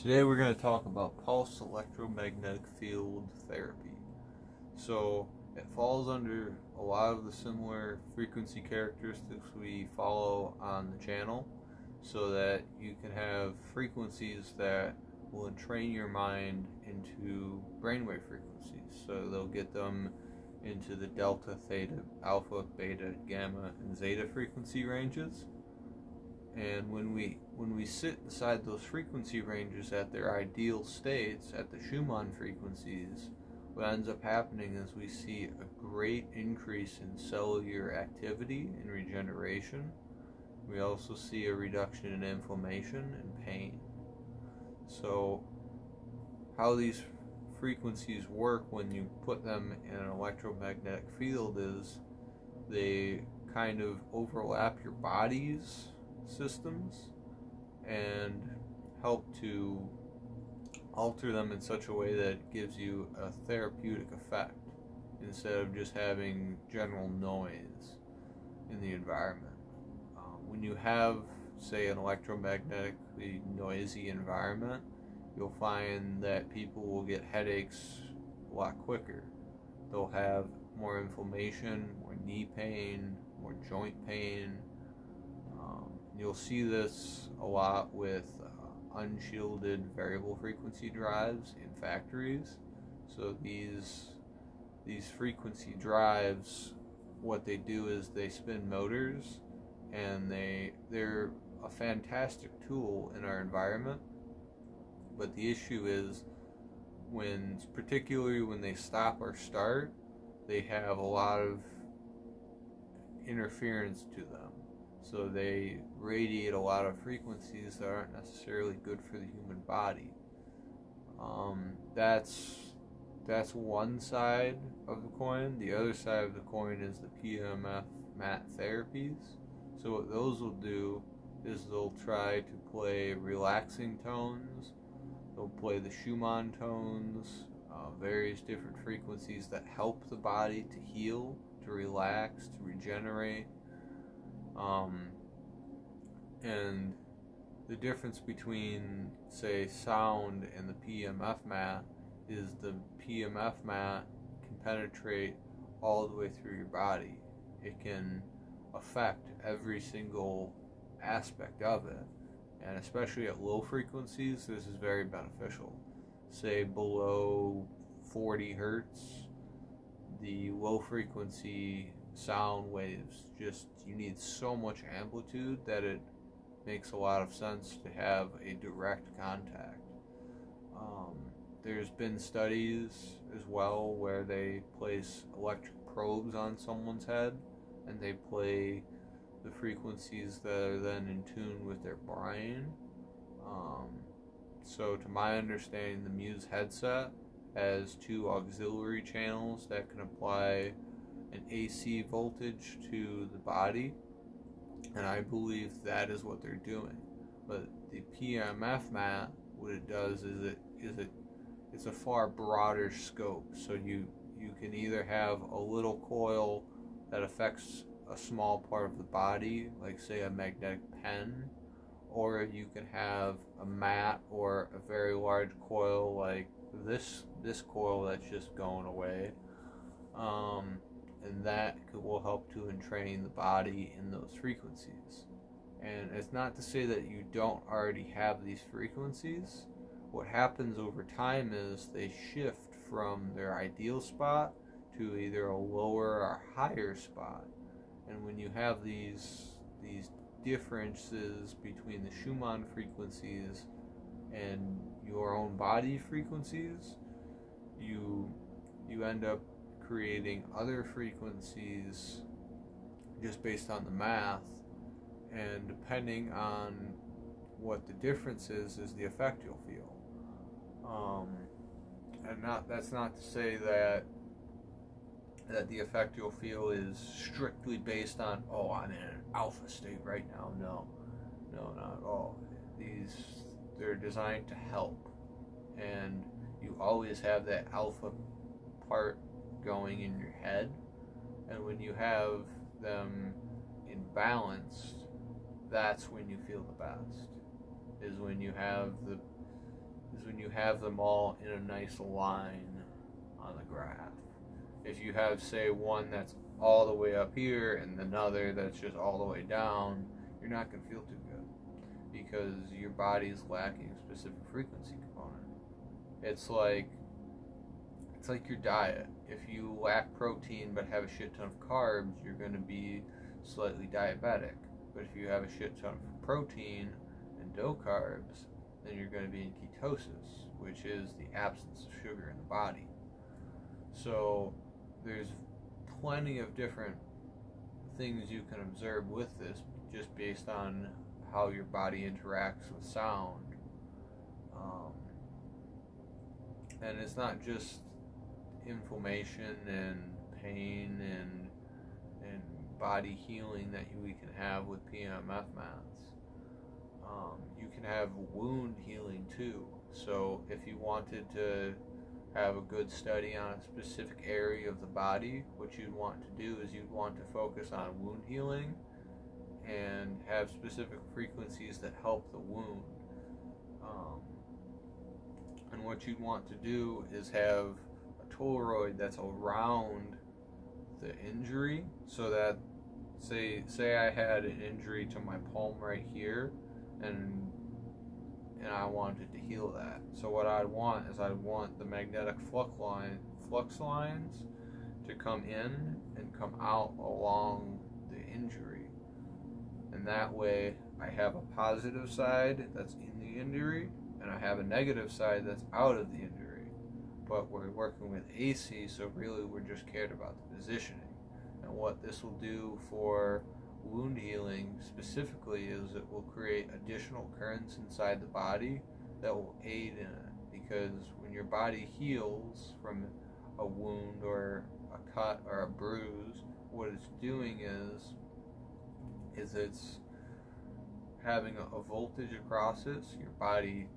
Today we're going to talk about pulse electromagnetic field therapy. So it falls under a lot of the similar frequency characteristics we follow on the channel, so that you can have frequencies that will entrain your mind into brainwave frequencies. So they'll get them into the delta, theta, alpha, beta, gamma, and zeta frequency ranges. And when we sit beside those frequency ranges at their ideal states, at the Schumann frequencies, what ends up happening is we see a great increase in cellular activity and regeneration. We also see a reduction in inflammation and pain. So how these frequencies work when you put them in an electromagnetic field is they kind of overlap your body's systems and help to alter them in such a way that it gives you a therapeutic effect instead of just having general noise in the environment. When you have, say, an electromagnetically noisy environment, you'll find that people will get headaches a lot quicker. They'll have more inflammation, more knee pain, more joint pain. You'll see this a lot with unshielded variable frequency drives in factories. So these frequency drives, what they do is they spin motors, and they're a fantastic tool in our environment. But the issue is particularly when they stop or start, they have a lot of interference to them. So they radiate a lot of frequencies that aren't necessarily good for the human body. That's one side of the coin. The other side of the coin is the PeMF mat therapies. So what those will do is they'll try to play relaxing tones. They'll play the Schumann tones, various different frequencies that help the body to heal, to relax, to regenerate. And the difference between, say, sound and the PeMF mat is the PeMF mat can penetrate all the way through your body. It can affect every single aspect of it, and especially at low frequencies, this is very beneficial. Say below 40 hertz, the low frequency sound waves, you need so much amplitude that it makes a lot of sense to have a direct contact. There's been studies as well where they place electric probes on someone's head and they play the frequencies that are then in tune with their brain. So to my understanding, the Muse headset has two auxiliary channels that can apply an AC voltage to the body, and I believe that is what they're doing. But the PeMF mat, what it does is it's a far broader scope. So you can either have a little coil that affects a small part of the body, like say a magnetic pen, or you can have a mat or a very large coil like this coil that's just going away. And that will help to entrain the body in those frequencies. And it's not to say that you don't already have these frequencies. What happens over time is they shift from their ideal spot to either a lower or higher spot. And when you have these differences between the Schumann frequencies and your own body frequencies, you end up creating other frequencies just based on the math, and depending on what the difference is the effect you'll feel. And that's not to say that the effect you'll feel is strictly based on, oh, I'm in an alpha state right now. No, not at all. They're designed to help, and you always have that alpha part going in your head, and when you have them imbalanced, that's when you feel the best, is when you have is when you have them all in a nice line on the graph. If you have, say, one that's all the way up here and another that's just all the way down, you're not going to feel too good because your body's lacking a specific frequency component. It's like your diet. If you lack protein but have a shit ton of carbs, you're going to be slightly diabetic. But if you have a shit ton of protein and no carbs, then you're going to be in ketosis, which is the absence of sugar in the body. So there's plenty of different things you can observe with this just based on how your body interacts with sound. And it's not just inflammation and pain and body healing that we can have with PEMF mats. You can have wound healing too. So if you wanted to have a good study on a specific area of the body, what you'd want to do is you'd want to focus on wound healing and have specific frequencies that help the wound. And what you'd want to do is have a toroid that's around the injury, so that say I had an injury to my palm right here, and I wanted to heal that. So what I'd want is I'd want the magnetic flux lines to come in and come out along the injury. And that way I have a positive side that's in the injury, and I have a negative side that's out of the injury. But we're working with AC, so really we're just cared about the positioning. And what this will do for wound healing specifically is it will create additional currents inside the body that will aid in it. Because when your body heals from a wound or a cut or a bruise, what it's doing is it's having a voltage across it. So your body,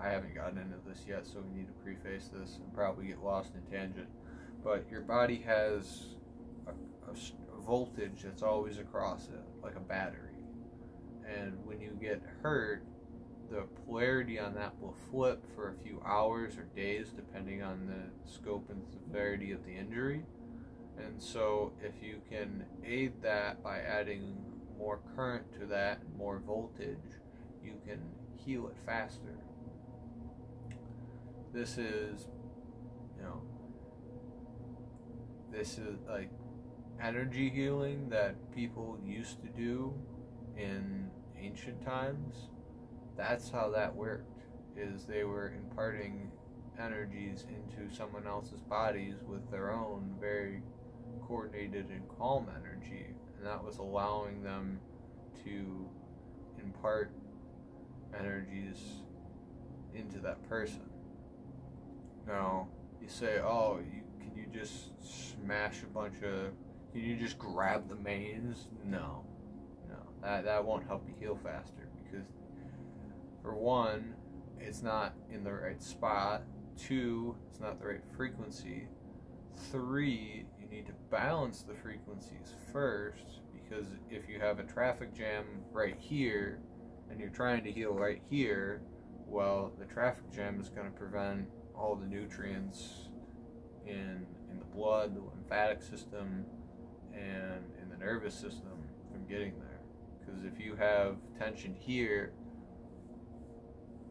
I haven't gotten into this yet, so we need to preface this and probably get lost in tangent, but your body has a voltage that's always across it, like a battery. And when you get hurt, the polarity on that will flip for a few hours or days, depending on the scope and severity of the injury. And so if you can aid that by adding more current to that, more voltage, you can heal it faster. This is like energy healing that people used to do in ancient times. That's how that worked, is they were imparting energies into someone else's bodies with their own very coordinated and calm energy, and that was allowing them to impart energies into that person. Now, you say, oh, can you just smash a bunch of, can you just grab the mains? No, that won't help you heal faster, because for one, it's not in the right spot. 2, it's not the right frequency. 3, you need to balance the frequencies first, because if you have a traffic jam right here and you're trying to heal right here, well, the traffic jam is going to prevent all the nutrients in the blood, the lymphatic system, and in the nervous system from getting there. Because if you have tension here,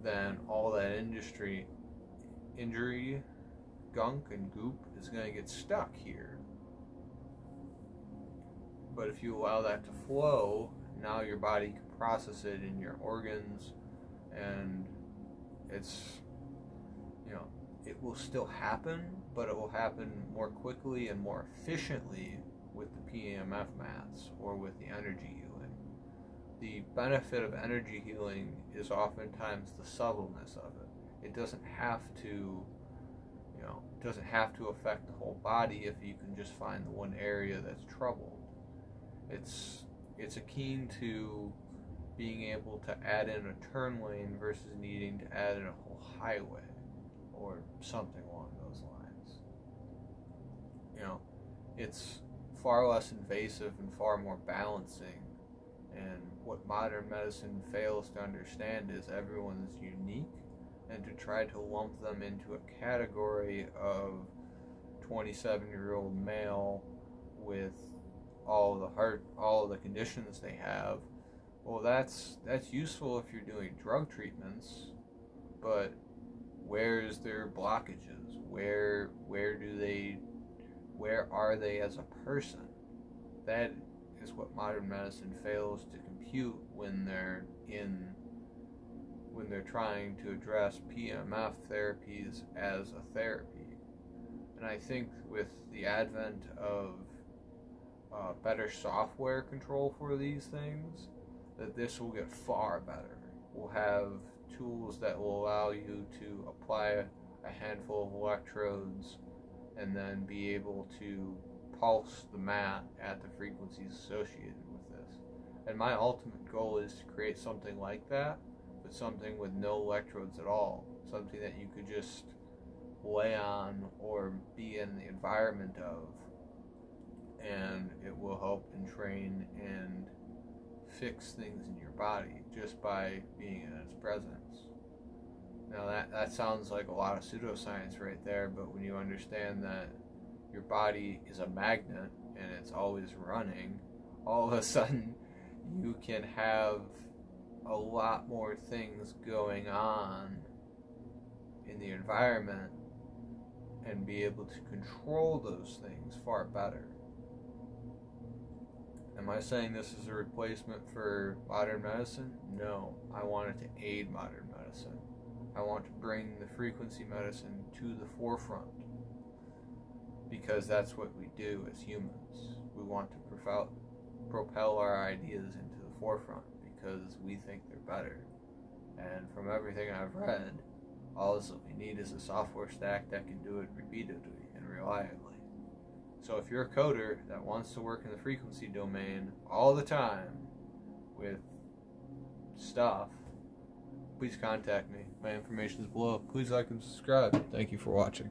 then all that injury, gunk and goop is going to get stuck here. But if you allow that to flow, now your body can process it in your organs, and it's, it will still happen, but it will happen more quickly and more efficiently with the PEMF mats or with the energy healing. The benefit of energy healing is oftentimes the subtleness of it. It doesn't have to, affect the whole body if you can just find the one area that's troubled. It's akin to being able to add in a turn lane versus needing to add in a whole highway or something along those lines. It's far less invasive and far more balancing. And what modern medicine fails to understand is everyone's unique, and and to try to lump them into a category of 27-year-old male with all of the conditions they have. Well, that's useful if you're doing drug treatments, but where's their blockages? Where are they as a person? That is what modern medicine fails to compute when they're trying to address PeMF therapies as a therapy. And I think with the advent of better software control for these things, that this will get far better. We'll have tools that will allow you to apply a handful of electrodes and then be able to pulse the mat at the frequencies associated with this. And my ultimate goal is to create something like that, but something with no electrodes at all. Something that you could just lay on or be in the environment of, and it will help entrain and fix things in your body just by being in its presence. Now that sounds like a lot of pseudoscience right there, but when you understand that your body is a magnet and it's always running, all of a sudden you can have a lot more things going on in the environment and be able to control those things far better. Am I saying this is a replacement for modern medicine? No. I want it to aid modern medicine. I want to bring the frequency medicine to the forefront, because that's what we do as humans. We want to propel our ideas into the forefront because we think they're better. And from everything I've read, all that we need is a software stack that can do it repeatedly and reliably. So if you're a coder that wants to work in the frequency domain all the time with stuff, please contact me. My information is below. Please like and subscribe. Thank you for watching.